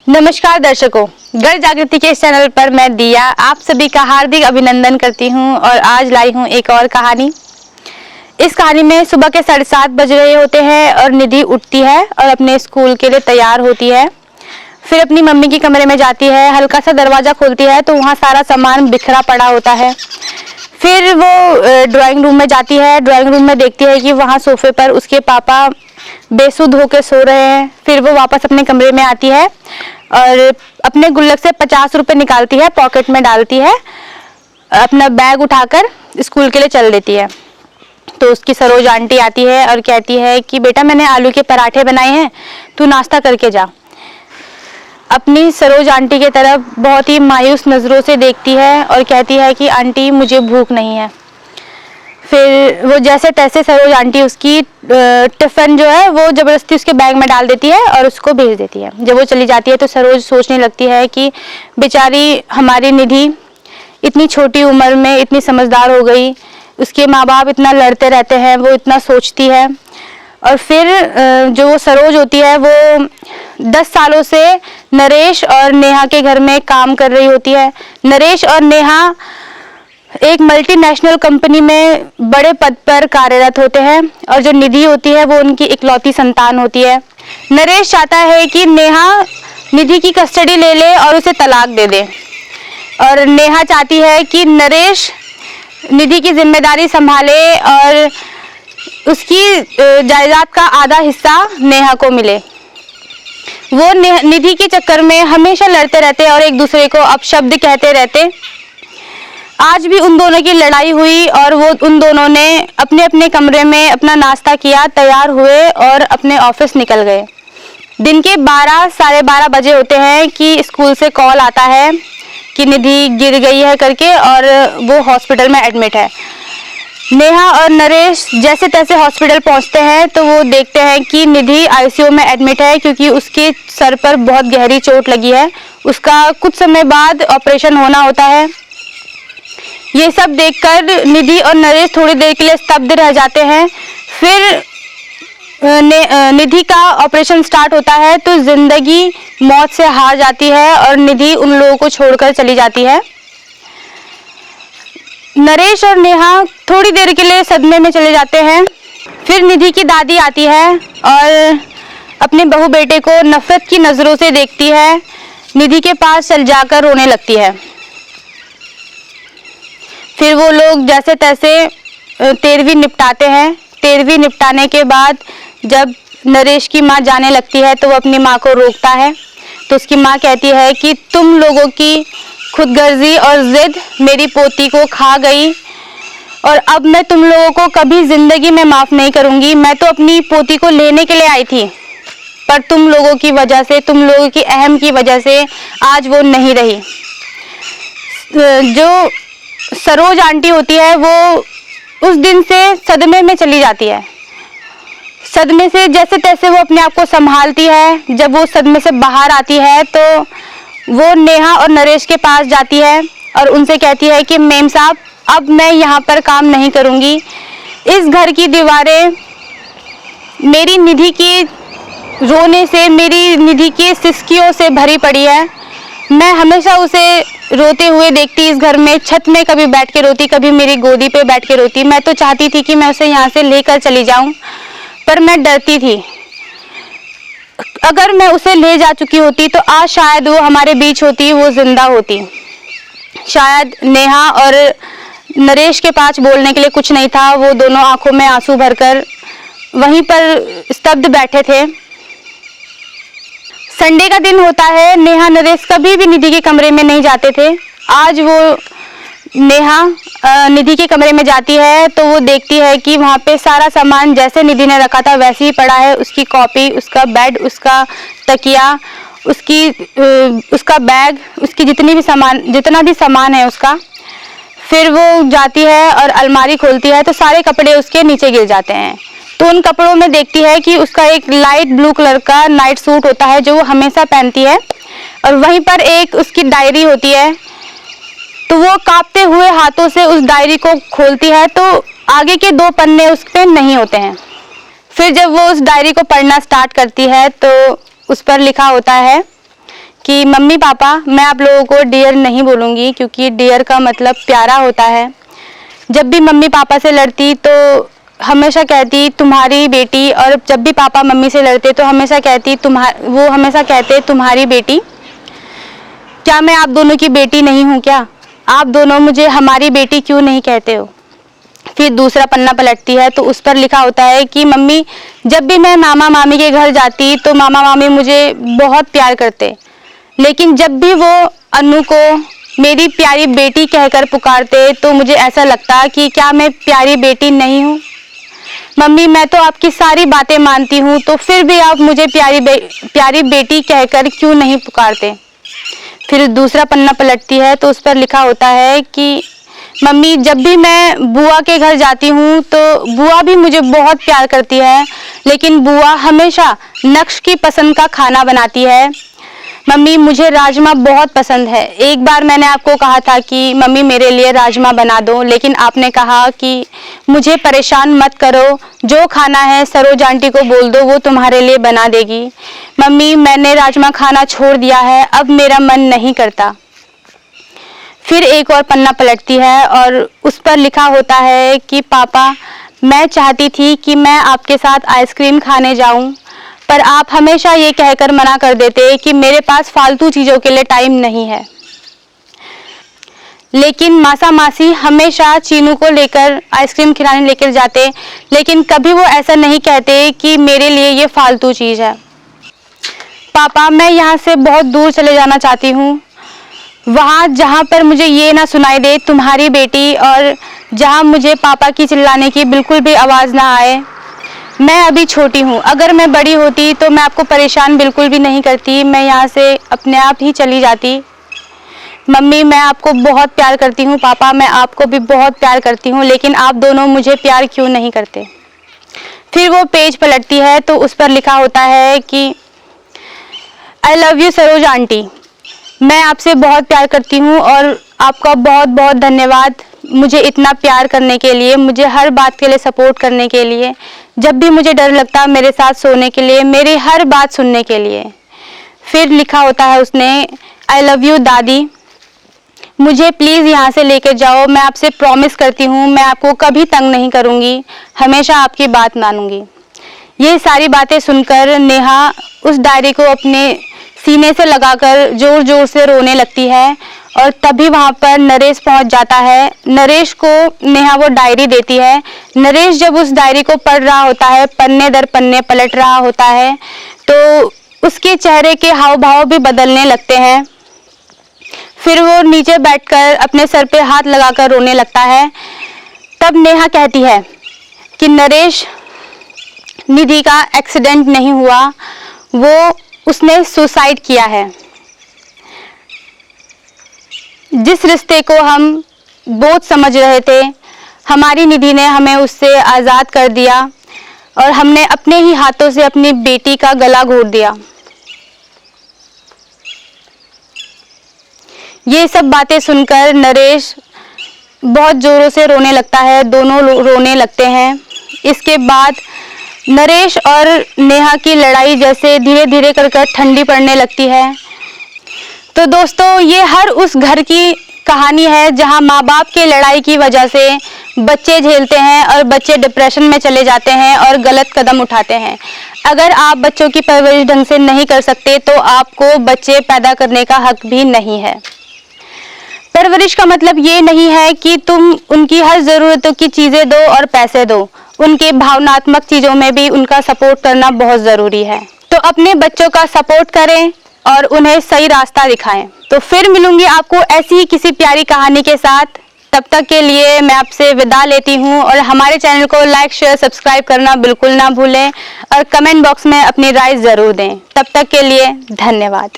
नमस्कार दर्शकों, गढ़ जागृति के इस चैनल पर मैं दिया आप सभी का हार्दिक अभिनंदन करती हूं और आज लाई हूं एक और कहानी। इस कहानी में सुबह के 7:30 बज रहे होते हैं और निधि उठती है और अपने स्कूल के लिए तैयार होती है। फिर अपनी मम्मी के कमरे में जाती है, हल्का सा दरवाजा खोलती है तो वहाँ सारा सामान बिखरा पड़ा होता है। फिर वो ड्राइंग रूम में जाती है। ड्राइंग रूम में देखती है कि वहाँ सोफे पर उसके पापा बेसुध होकर सो रहे हैं। फिर वो वापस अपने कमरे में आती है और अपने गुल्लक से 50 रुपए निकालती है, पॉकेट में डालती है, अपना बैग उठाकर स्कूल के लिए चल देती है। तो उसकी सरोज आंटी आती है और कहती है कि बेटा मैंने आलू के पराठे बनाए हैं, तू नाश्ता करके जा। अपनी सरोज आंटी की तरफ बहुत ही मायूस नज़रों से देखती है और कहती है कि आंटी मुझे भूख नहीं है। फिर वो जैसे तैसे सरोज आंटी उसकी टिफ़िन जो है वो ज़बरदस्ती उसके बैग में डाल देती है और उसको भेज देती है। जब वो चली जाती है तो सरोज सोचने लगती है कि बेचारी हमारी निधि इतनी छोटी उम्र में इतनी समझदार हो गई, उसके माँ बाप इतना लड़ते रहते हैं, वो इतना सोचती है। और फिर जो वो सरोज होती है वो 10 सालों से नरेश और नेहा के घर में काम कर रही होती है। नरेश और नेहा एक मल्टीनेशनल कंपनी में बड़े पद पर कार्यरत होते हैं और जो निधि होती है वो उनकी इकलौती संतान होती है। नरेश चाहता है कि नेहा निधि की कस्टडी ले ले और उसे तलाक दे दे, और नेहा चाहती है कि नरेश निधि की जिम्मेदारी संभाले और उसकी जायदाद का आधा हिस्सा नेहा को मिले। वो निधि के चक्कर में हमेशा लड़ते रहते और एक दूसरे को अपशब्द कहते रहते। आज भी उन दोनों की लड़ाई हुई और वो उन दोनों ने अपने अपने कमरे में अपना नाश्ता किया, तैयार हुए और अपने ऑफिस निकल गए। दिन के 12 साढ़े 12 बजे होते हैं कि स्कूल से कॉल आता है कि निधि गिर गई है करके और वो हॉस्पिटल में एडमिट है। नेहा और नरेश जैसे तैसे हॉस्पिटल पहुंचते हैं तो वो देखते हैं कि निधि आईसीयू में एडमिट है क्योंकि उसके सर पर बहुत गहरी चोट लगी है। उसका कुछ समय बाद ऑपरेशन होना होता है। ये सब देखकर निधि और नरेश थोड़ी देर के लिए स्तब्ध रह जाते हैं। फिर निधि का ऑपरेशन स्टार्ट होता है तो जिंदगी मौत से हार जाती है और निधि उन लोगों को छोड़कर चली जाती है। नरेश और नेहा थोड़ी देर के लिए सदमे में चले जाते हैं। फिर निधि की दादी आती है और अपने बहू बेटे को नफरत की नज़रों से देखती है। निधि के पास चल जाकर रोने लगती है। फिर वो लोग जैसे तैसे 13वीं निपटाते हैं। 13वीं निपटाने के बाद जब नरेश की माँ जाने लगती है तो वो अपनी माँ को रोकता है। तो उसकी माँ कहती है कि तुम लोगों की खुदगर्जी और जिद मेरी पोती को खा गई और अब मैं तुम लोगों को कभी जिंदगी में माफ़ नहीं करूँगी। मैं तो अपनी पोती को लेने के लिए आई थी, पर तुम लोगों की वजह से, तुम लोगों की अहम की वजह से आज वो नहीं रही। जो सरोज आंटी होती है वो उस दिन से सदमे में चली जाती है। सदमे से जैसे तैसे वो अपने आप को संभालती है। जब वो सदमे से बाहर आती है तो वो नेहा और नरेश के पास जाती है और उनसे कहती है कि मेम साहब अब मैं यहाँ पर काम नहीं करूँगी। इस घर की दीवारें मेरी निधि की रोने से, मेरी निधि की सिसकियों से भरी पड़ी है। मैं हमेशा उसे रोते हुए देखती इस घर में। छत में कभी बैठ के रोती, कभी मेरी गोदी पे बैठ के रोती। मैं तो चाहती थी कि मैं उसे यहाँ से लेकर चली जाऊँ, पर मैं डरती थी। अगर मैं उसे ले जा चुकी होती तो आज शायद वो हमारे बीच होती, वो जिंदा होती। शायद नेहा और नरेश के पास बोलने के लिए कुछ नहीं था। वो दोनों आंखों में आंसू भरकर वहीं पर स्तब्ध बैठे थे। संडे का दिन होता है। नेहा नरेश कभी भी निधि के कमरे में नहीं जाते थे। आज वो नेहा निधि के कमरे में जाती है तो वो देखती है कि वहाँ पे सारा सामान जैसे निधि ने रखा था वैसे ही पड़ा है। उसकी कॉपी, उसका बेड, उसका तकिया, उसका बैग, उसकी जितना भी सामान है उसका। फिर वो जाती है और अलमारी खोलती है तो सारे कपड़े उसके नीचे गिर जाते हैं। तो उन कपड़ों में देखती है कि उसका एक लाइट ब्लू कलर का नाइट सूट होता है जो वो हमेशा पहनती है, और वहीं पर एक उसकी डायरी होती है। तो वो कांपते हुए हाथों से उस डायरी को खोलती है तो आगे के 2 पन्ने उस पे नहीं होते हैं। फिर जब वो उस डायरी को पढ़ना स्टार्ट करती है तो उस पर लिखा होता है कि मम्मी पापा, मैं आप लोगों को डियर नहीं बोलूँगी क्योंकि डियर का मतलब प्यारा होता है। जब भी मम्मी पापा से लड़ती तो हमेशा कहती तुम्हारी बेटी, और जब भी पापा मम्मी से लड़ते तो हमेशा कहती वो हमेशा कहते तुम्हारी बेटी। क्या मैं आप दोनों की बेटी नहीं हूँ क्या? आप दोनों मुझे हमारी बेटी क्यों नहीं कहते हो? फिर दूसरा पन्ना पलटती है तो उस पर लिखा होता है कि मम्मी, जब भी मैं मामा मामी के घर जाती तो मामा मामी मुझे बहुत प्यार करते, लेकिन जब भी वो अनु को मेरी प्यारी बेटी कहकर पुकारते तो मुझे ऐसा लगता कि क्या मैं प्यारी बेटी नहीं हूँ? मम्मी, मैं तो आपकी सारी बातें मानती हूँ, तो फिर भी आप मुझे प्यारी बेटी कहकर क्यों नहीं पुकारते? फिर दूसरा पन्ना पलटती है तो उस पर लिखा होता है कि मम्मी, जब भी मैं बुआ के घर जाती हूँ तो बुआ भी मुझे बहुत प्यार करती है, लेकिन बुआ हमेशा नक्श की पसंद का खाना बनाती है। मम्मी, मुझे राजमा बहुत पसंद है। एक बार मैंने आपको कहा था कि मम्मी मेरे लिए राजमा बना दो, लेकिन आपने कहा कि मुझे परेशान मत करो, जो खाना है सरोज आंटी को बोल दो, वो तुम्हारे लिए बना देगी। मम्मी, मैंने राजमा खाना छोड़ दिया है, अब मेरा मन नहीं करता। फिर एक और पन्ना पलटती है और उस पर लिखा होता है कि पापा, मैं चाहती थी कि मैं आपके साथ आइसक्रीम खाने जाऊं, पर आप हमेशा ये कहकर मना कर देते कि मेरे पास फालतू चीज़ों के लिए टाइम नहीं है। लेकिन मासा मासी हमेशा चीनू को लेकर आइसक्रीम खिलाने लेकर जाते, लेकिन कभी वो ऐसा नहीं कहते कि मेरे लिए ये फालतू चीज़ है। पापा, मैं यहाँ से बहुत दूर चले जाना चाहती हूँ, वहाँ जहाँ पर मुझे ये ना सुनाई दे तुम्हारी बेटी, और जहाँ मुझे पापा की चिल्लाने की बिल्कुल भी आवाज़ ना आए। मैं अभी छोटी हूँ, अगर मैं बड़ी होती तो मैं आपको परेशान बिल्कुल भी नहीं करती, मैं यहाँ से अपने आप ही चली जाती। मम्मी, मैं आपको बहुत प्यार करती हूँ। पापा, मैं आपको भी बहुत प्यार करती हूँ, लेकिन आप दोनों मुझे प्यार क्यों नहीं करते? फिर वो पेज पलटती है तो उस पर लिखा होता है कि I love you Saroj aunty, मैं आपसे बहुत प्यार करती हूँ और आपका बहुत बहुत धन्यवाद मुझे इतना प्यार करने के लिए, मुझे हर बात के लिए सपोर्ट करने के लिए, जब भी मुझे डर लगता मेरे साथ सोने के लिए, मेरी हर बात सुनने के लिए। फिर लिखा होता है उसने, आई लव यू दादी, मुझे प्लीज़ यहाँ से लेकर जाओ, मैं आपसे प्रॉमिस करती हूँ मैं आपको कभी तंग नहीं करूँगी, हमेशा आपकी बात मानूंगी। ये सारी बातें सुनकर नेहा उस डायरी को अपने सीने से लगाकर जोर जोर से रोने लगती है, और तभी वहाँ पर नरेश पहुँच जाता है। नरेश को नेहा वो डायरी देती है। नरेश जब उस डायरी को पढ़ रहा होता है, पन्ने दर पन्ने पलट रहा होता है, तो उसके चेहरे के हाव भाव भी बदलने लगते हैं। फिर वो नीचे बैठकर अपने सर पे हाथ लगाकर रोने लगता है। तब नेहा कहती है कि नरेश, निधि का एक्सीडेंट नहीं हुआ, वो उसने सुसाइड किया है। जिस रिश्ते को हम बोझ समझ रहे थे, हमारी निधि ने हमें उससे आज़ाद कर दिया और हमने अपने ही हाथों से अपनी बेटी का गला घोट दिया। ये सब बातें सुनकर नरेश बहुत जोरों से रोने लगता है, दोनों रोने लगते हैं। इसके बाद नरेश और नेहा की लड़ाई जैसे धीरे धीरे कर ठंडी पड़ने लगती है। तो दोस्तों, ये हर उस घर की कहानी है जहां माँ बाप की लड़ाई की वजह से बच्चे झेलते हैं और बच्चे डिप्रेशन में चले जाते हैं और गलत कदम उठाते हैं। अगर आप बच्चों की परवरिश ढंग से नहीं कर सकते तो आपको बच्चे पैदा करने का हक भी नहीं है। परवरिश का मतलब ये नहीं है कि तुम उनकी हर ज़रूरतों की चीज़ें दो और पैसे दो, उनके भावनात्मक चीज़ों में भी उनका सपोर्ट करना बहुत ज़रूरी है। तो अपने बच्चों का सपोर्ट करें और उन्हें सही रास्ता दिखाएं। तो फिर मिलूंगी आपको ऐसी ही किसी प्यारी कहानी के साथ। तब तक के लिए मैं आपसे विदा लेती हूँ, और हमारे चैनल को लाइक शेयर सब्सक्राइब करना बिल्कुल ना भूलें और कमेंट बॉक्स में अपनी राय ज़रूर दें। तब तक के लिए धन्यवाद।